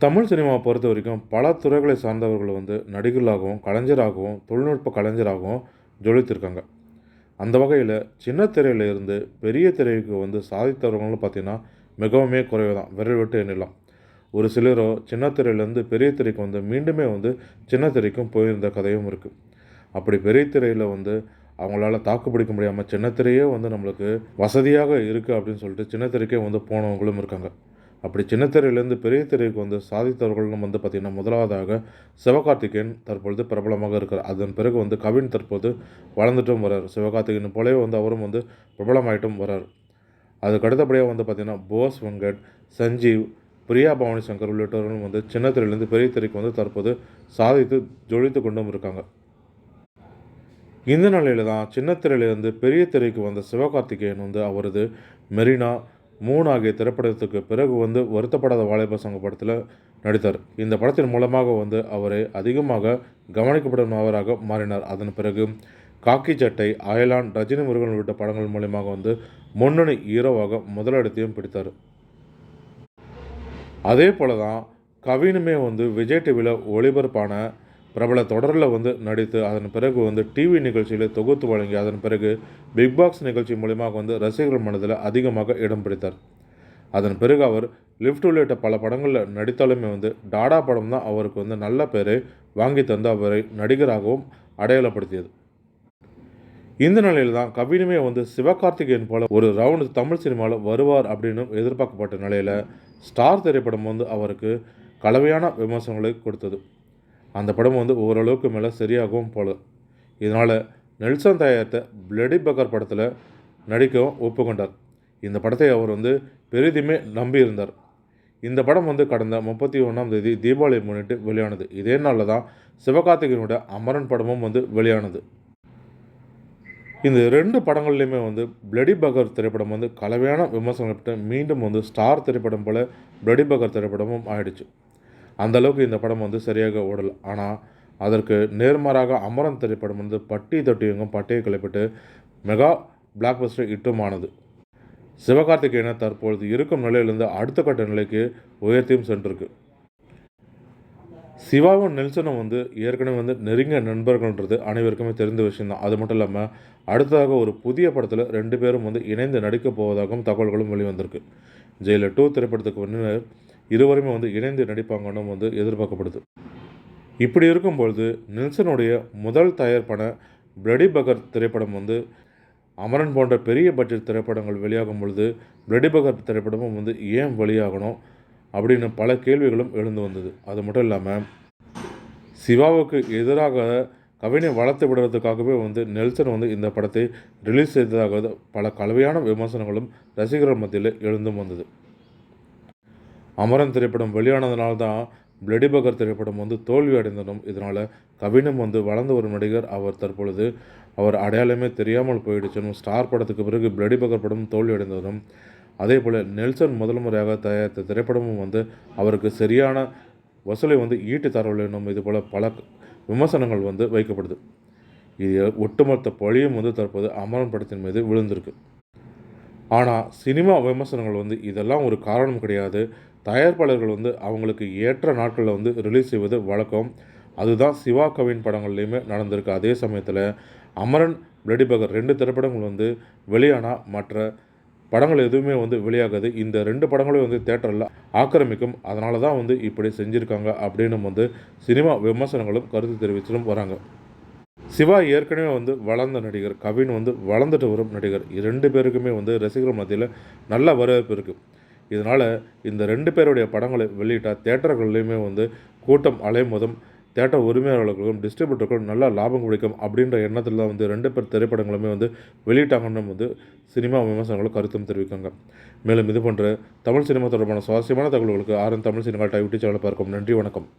தமிழ் சினிமாவை பொறுத்த வரைக்கும் பல துறைகளை சார்ந்தவர்கள் நடிகர்களாகவும் கலைஞராகவும் தொழில்நுட்ப கலைஞராகவும் ஜொலித்திருக்காங்க. அந்த வகையில் சின்ன திரையில இருந்து பெரிய திரைக்கு சாதித்தவர்களும் பார்த்திங்கன்னா மிகவுமே குறைவு தான், விரல் விட்டு எண்ணலாம். ஒரு சிலரோ சின்ன திரையிலேருந்து பெரிய திரைக்கு மீண்டுமே சின்ன திரைக்கும் போயிருந்த கதையும் இருக்குது. அப்படி பெரிய திரையில் அவங்களால தாக்கு பிடிக்க முடியாமல் சின்ன திரையே நம்மளுக்கு வசதியாக இருக்குது அப்படின்னு சொல்லிட்டு சின்ன திரைக்கே போனவங்களும் இருக்காங்க. அப்படி சின்ன திரையிலேருந்து பெரிய திரைக்கு சாதித்தவர்களும் பார்த்திங்கன்னா முதலாவதாக சிவகார்த்திகேயன் தற்பொழுது பிரபலமாக இருக்கிறார். அதன் பிறகு கவின் தற்போது வளர்ந்துட்டும் வர்றார். சிவகார்த்திகேயன் போலவே அவரும் பிரபலமாயிட்டும் வர்றார். அதுக்கு அடுத்தபடியாக பார்த்திங்கன்னா போஸ் வெங்கட், சஞ்சீவ், பிரியா பவானி சங்கர் உள்ளிட்டவர்களும் சின்ன திரையிலேருந்து பெரிய திரைக்கு தற்போது சாதித்து ஜொலித்து கொண்டும் இருக்காங்க. இந்த நிலையில் தான் சின்ன திரையிலிருந்து பெரிய திரைக்கு சிவகார்த்திகேயன் அவரது மெரினா 3 ஆகிய திரைப்படத்துக்கு பிறகு வருத்தப்படாத வாலிப சங்கம் படத்தில் நடித்தார். இந்த படத்தின் மூலமாக அவரை அதிகமாக கவனிக்கப்படும் நபராக மாறினார். அதன் பிறகு காக்கி சட்டை, அயலான், ரஜினி முருகன் உள்ளிட்ட படங்கள் மூலமாக முன்னணி ஹீரோவாக முதலிடத்தையும் பிடித்தார். அதே போல தான் கவினுமே விஜய் டிவியில் ஒளிபரப்பான பிரபல தொடரில் நடித்து அதன் பிறகு டிவி நிகழ்ச்சியில் தொகுத்து வழங்கி அதன் பிறகு பிக் பாஸ் நிகழ்ச்சி மூலமாக ரசிகர்கள் மனதில் அதிகமாக இடம் பிடித்தார். அதன் பிறகு அவர் லிஃப்ட் உள்ளிட்ட பல படங்களில் நடித்தாலுமே டாடா படம் தான் அவருக்கு நல்ல பேரை வாங்கி தந்து அவரை நடிகராகவும் அடையாளப்படுத்தியது. இந்த நிலையில் தான் கவினுமே சிவகார்த்திகேயன் போல ஒரு ரவுண்டு தமிழ் சினிமாவில் வருவார் அப்படின்னு எதிர்பார்க்கப்பட்ட நிலையில் ஸ்டார் திரைப்படம் அவருக்கு கலவையான விமர்சனங்களை கொடுத்தது. அந்த படம் ஓரளவுக்கு மேலே சரியாகவும் போல. இதனால் நெல்சன் தயாரித்த பிளடி பக்கர் படத்தில் நடிக்கவும் ஒப்புக்கொண்டார். இந்த படத்தை அவர் பெரிதுமே நம்பியிருந்தார். இந்த படம் கடந்த 31ஆம் தேதி தீபாவளியை முன்னிட்டு வெளியானது. இதே நாளில் தான் சிவகார்த்திகேயனுடைய அமரன் படமும் வெளியானது. இந்த 2 படங்கள்லையுமே பிளடி பக்கர் திரைப்படம் கலவையான விமர்சனத்தை மீண்டும் ஸ்டார் திரைப்படம் போல் பிளடி பக்கர் திரைப்படமும் ஆயிடுச்சு. அந்தளவுக்கு இந்த படம் சரியாக ஓடலை. ஆனால் அதற்கு நேர்மாறாக அமரன் திரைப்படம் பட்டி தொட்டியங்கும் பட்டையை கிளப்பிட்டு மெகா பிளாக் பஸ்டர் ஹிட்டுமானது. சிவகார்த்திகேயனை தற்பொழுது இருக்கும் நிலையிலிருந்து அடுத்த கட்ட நிலைக்கு உயர்த்தியும் சென்றிருக்கு. சிவாவும் நெல்சனும் ஏற்கனவே நெருங்கிய நண்பர்கள்ன்றது அனைவருக்குமே தெரிந்த விஷயம்தான். அது மட்டும் இல்லாமல் அடுத்ததாக ஒரு புதிய படத்தில் 2 பேரும் இணைந்து நடிக்கப் போவதாகவும் தகவல்களும் வெளிவந்திருக்கு. ஜெயிலர் 2 திரைப்படத்துக்கு முன்னர் இருவருமே இணைந்து நடிப்பாங்கன்னு எதிர்பார்க்கப்படுது. இப்படி இருக்கும்பொழுது நெல்சனுடைய முதல் தயாரிப்பான பிளடி பக்கர் திரைப்படம் அமரன் போன்ற பெரிய பட்ஜெட் திரைப்படங்கள் வெளியாகும் பொழுது பிளடி பக்கர் திரைப்படமும் ஏன் வெளியாகணும் அப்படின்னு பல கேள்விகளும் எழுந்து வந்தது. அது மட்டும் இல்லாமல் சிவாவுக்கு எதிராக கவினை வளர்த்து விடுறதுக்காகவே நெல்சன் இந்த படத்தை ரிலீஸ் செய்ததாக பல கலவையான விமர்சனங்களும் ரசிகர்கள் மத்தியில் எழுந்தும் வந்தது. அமரன் திரைப்படம் வெளியானதுனால தான் பிளடி பக்கர் திரைப்படம் தோல்வி அடைந்ததும் இதனால் கவினும் வளர்ந்த ஒரு நடிகர். அவர் தற்பொழுது அவர் அடையாளமே தெரியாமல் போயிடுச்சுன்னு ஸ்டார் படத்துக்கு பிறகு பிளடி பக்கர் படம் தோல்வி அடைந்ததும் அதே போல் நெல்சன் முதல் முறையாக தயாரித்த திரைப்படமும் அவருக்கு சரியான வசூலை ஈட்டு தரவில்லை. இது போல் பல விமர்சனங்கள் வைக்கப்படுது. இது ஒட்டுமொத்த பழியும் தற்போது அமரன் படத்தின் மீது விழுந்திருக்கு. ஆனால் சினிமா விமர்சனங்கள் இதெல்லாம் ஒரு காரணம் கிடையாது. தயாரிப்பாளர்கள் அவங்களுக்கு ஏற்ற நாட்களில் ரிலீஸ் செய்வது வழக்கம். அதுதான் சிவா கவின் படங்கள்லையுமே நடந்திருக்கு. அதே சமயத்தில் அமரன், பிளடி பக்கர் 2 திரைப்படங்கள் வெளியானால் மற்ற படங்கள் எதுவுமே வெளியாகாது. இந்த 2 படங்களையும் தேட்டரில் ஆக்கிரமிக்கும். அதனால தான் இப்படி செஞ்சுருக்காங்க அப்படின்னு சினிமா விமர்சனங்களும் கருத்து தெரிவித்தும் வராங்க. சிவா ஏற்கனவே வளர்ந்த நடிகர், கவின் வளர்ந்துட்டு வரும் நடிகர். 2 பேருக்குமே ரசிகர்கள் மத்தியில் நல்ல வரவேற்பு இருக்குது. இதனால் இந்த 2 பேருடைய படங்களை வெளியிட்டால் தேட்டர்கள்லையுமே கூட்டம் அலையும் போதும் தேட்டர் உரிமையாளர்களுக்கும் டிஸ்ட்ரிபியூட்டருக்கும் நல்ல லாபம் கிடைக்கும் அப்படின்ற எண்ணத்தில் தான் 2 பேர் திரைப்படங்களுமே வெளியிட்டாங்கன்னு சினிமா விமர்சனங்களும் கருத்தும் தெரிவிக்காங்க. மேலும் இது போன்ற தமிழ் சினிமா தொடர்பான சுவாரஸ்யமான தகவல்களுக்கு ஆர்என் தமிழ் சினிமா யூடியூப் சேனலை பார்க்கும். நன்றி, வணக்கம்.